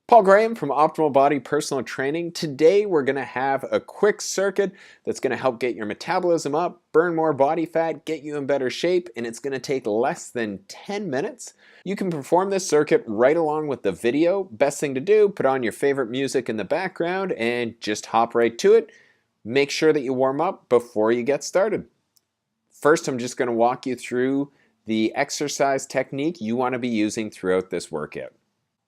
Paul Graham from Optimal Body Personal Training. Today we're going to have a quick circuit that's going to help get your metabolism up, burn more body fat, get you in better shape, and it's going to take less than 10 minutes. You can perform this circuit right along with the video. Best thing to do, put on your favorite music in the background and just hop right to it. Make sure that you warm up before you get started. First, I'm just going to walk you through the exercise technique you want to be using throughout this workout.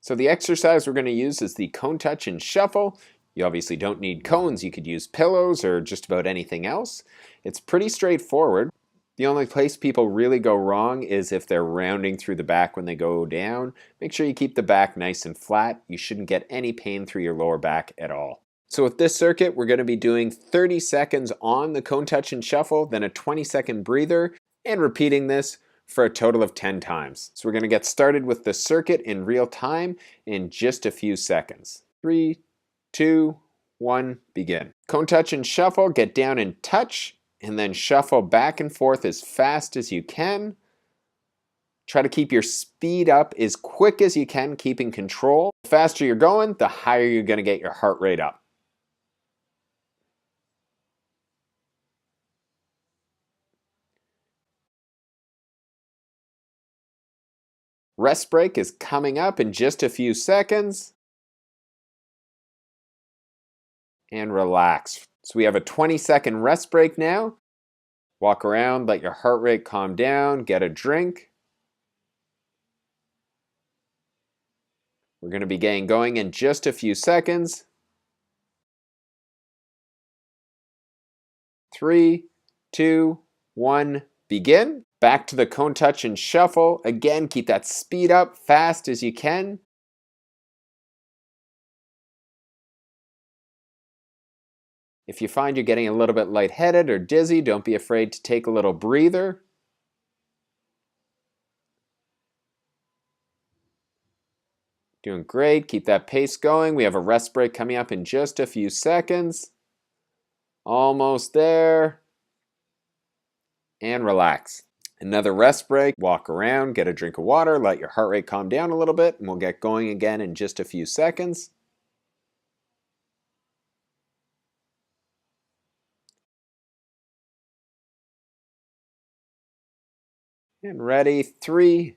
So the exercise we're going to use is the cone touch and shuffle. You obviously don't need cones. You could use pillows or just about anything else. It's pretty straightforward. The only place people really go wrong is if they're rounding through the back when they go down. Make sure you keep the back nice and flat. You shouldn't get any pain through your lower back at all. So with this circuit, we're going to be doing 30 seconds on the cone touch and shuffle, then a 20-second breather, and repeating this for a total of 10 times. So we're going to get started with the circuit in real time in just a few seconds. 3, 2, 1, begin. Cone touch and shuffle, get down and touch, and then shuffle back and forth as fast as you can. Try to keep your speed up as quick as you can, keeping control. The faster you're going, the higher you're going to get your heart rate up. Rest break is coming up in just a few seconds. And relax. So we have a 20-second rest break now. Walk around, let your heart rate calm down, get a drink. We're going to be getting going in just a few seconds. 3, 2, 1, begin. Back to the cone touch and shuffle. Again, keep that speed up fast as you can. If you find you're getting a little bit lightheaded or dizzy, don't be afraid to take a little breather. Doing great. Keep that pace going. We have a rest break coming up in just a few seconds. Almost there. And relax. Another rest break. Walk around, get a drink of water, let your heart rate calm down a little bit, and we'll get going again in just a few seconds. And ready. 3,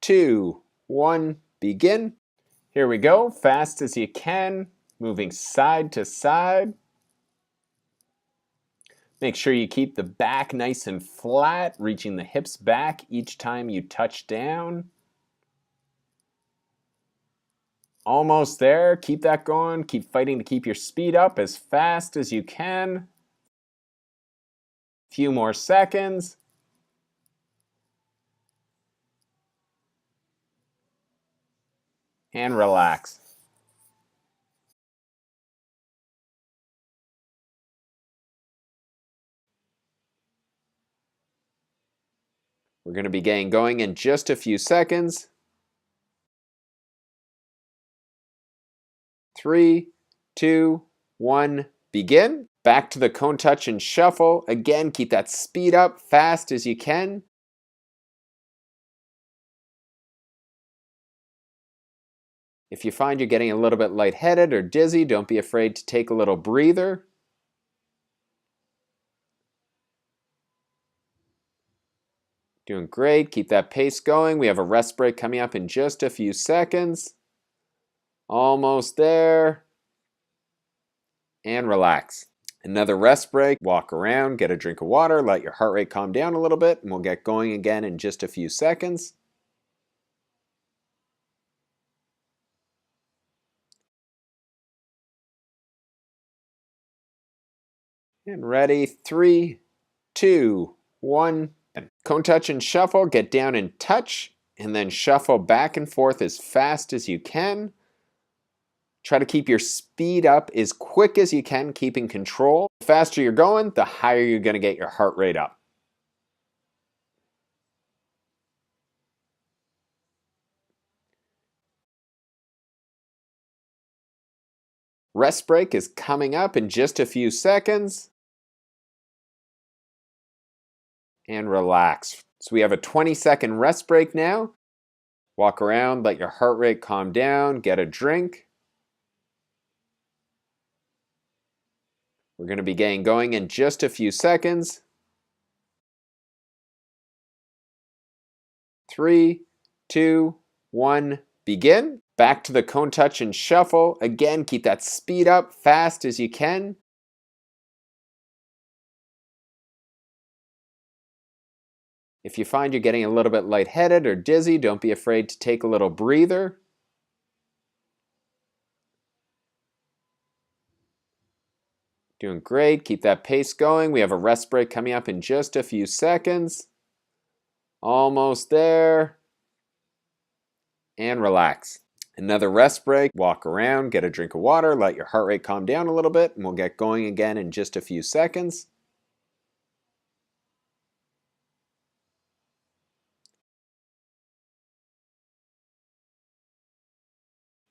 2, 1, begin. Here we go. Fast as you can. Moving side to side. Make sure you keep the back nice and flat, reaching the hips back each time you touch down. Almost there. Keep that going. Keep fighting to keep your speed up as fast as you can. Few more seconds. And relax. We're going to be getting going in just a few seconds. 3, 2, 1, begin. Back to the cone touch and shuffle. Again, keep that speed up fast as you can. If you find you're getting a little bit lightheaded or dizzy, don't be afraid to take a little breather. Doing great. Keep that pace going. We have a rest break coming up in just a few seconds. Almost there. And relax. Another rest break. Walk around, get a drink of water, let your heart rate calm down a little bit, and we'll get going again in just a few seconds. And ready. 3, 2, 1. Cone touch and shuffle. Get down and touch, and then shuffle back and forth as fast as you can. Try to keep your speed up as quick as you can, keeping control. The faster you're going, the higher you're going to get your heart rate up. Rest break is coming up in just a few seconds. And relax. So we have a 20-second rest break now. Walk around, let your heart rate calm down, get a drink. We're going to be getting going in just a few seconds. 3, 2, 1, begin. Back to the cone touch and shuffle. Again, keep that speed up fast as you can. If you find you're getting a little bit lightheaded or dizzy, don't be afraid to take a little breather. Doing great. Keep that pace going. We have a rest break coming up in just a few seconds. Almost there. And relax. Another rest break. Walk around, get a drink of water, let your heart rate calm down a little bit, and we'll get going again in just a few seconds.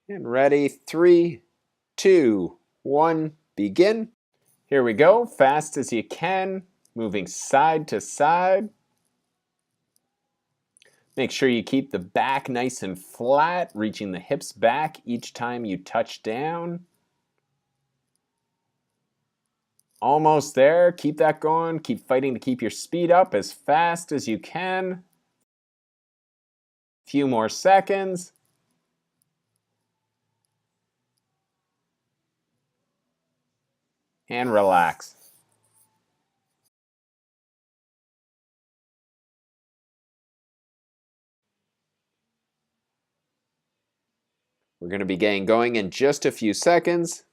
And ready. 3, 2, 1, begin. Here we go. Fast as you can, moving side to side. Make sure you keep the back nice and flat, reaching the hips back each time you touch down. Almost there. Keep that going. Keep fighting to keep your speed up as fast as you can. Few more seconds. And relax. We're going to be getting going in just a few seconds.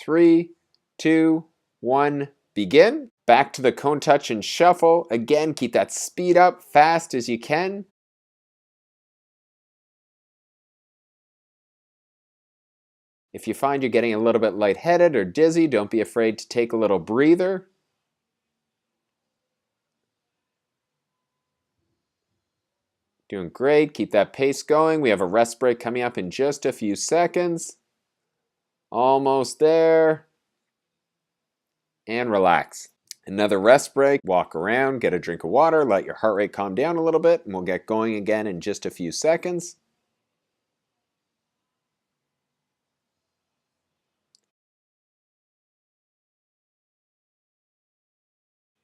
3, 2, 1, begin. Back to the cone touch and shuffle. Again, keep that speed up fast as you can. If you find you're getting a little bit lightheaded or dizzy, don't be afraid to take a little breather. Doing great. Keep that pace going. We have a rest break coming up in just a few seconds. Almost there. And relax. Another rest break. Walk around, get a drink of water, let your heart rate calm down a little bit, and we'll get going again in just a few seconds.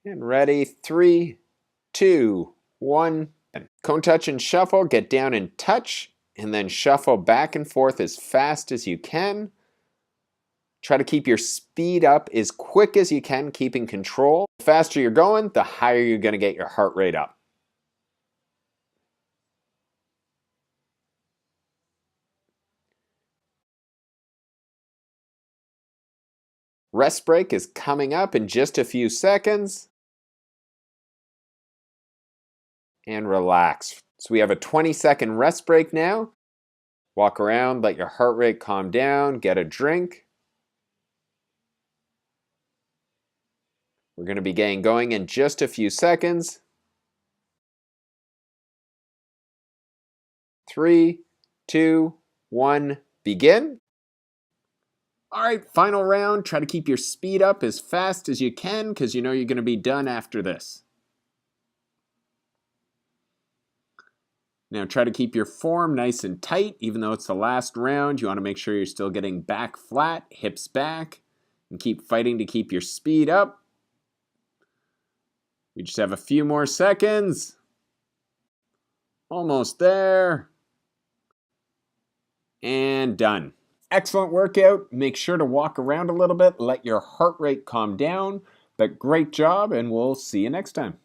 And ready. 3, 2, 1. Cone touch and shuffle. Get down and touch, and then shuffle back and forth as fast as you can. Try to keep your speed up as quick as you can, keeping control. The faster you're going, the higher you're going to get your heart rate up. Rest break is coming up in just a few seconds. And relax. So we have a 20-second rest break now. Walk around, let your heart rate calm down, get a drink. We're going to be getting going in just a few seconds. 3, 2, 1, begin. All right, final round. Try to keep your speed up as fast as you can because you know you're going to be done after this. Now try to keep your form nice and tight. Even though it's the last round, you want to make sure you're still getting back flat, hips back, and keep fighting to keep your speed up. We just have a few more seconds. Almost there. And done. Excellent workout. Make sure to walk around a little bit. Let your heart rate calm down. But great job, and we'll see you next time.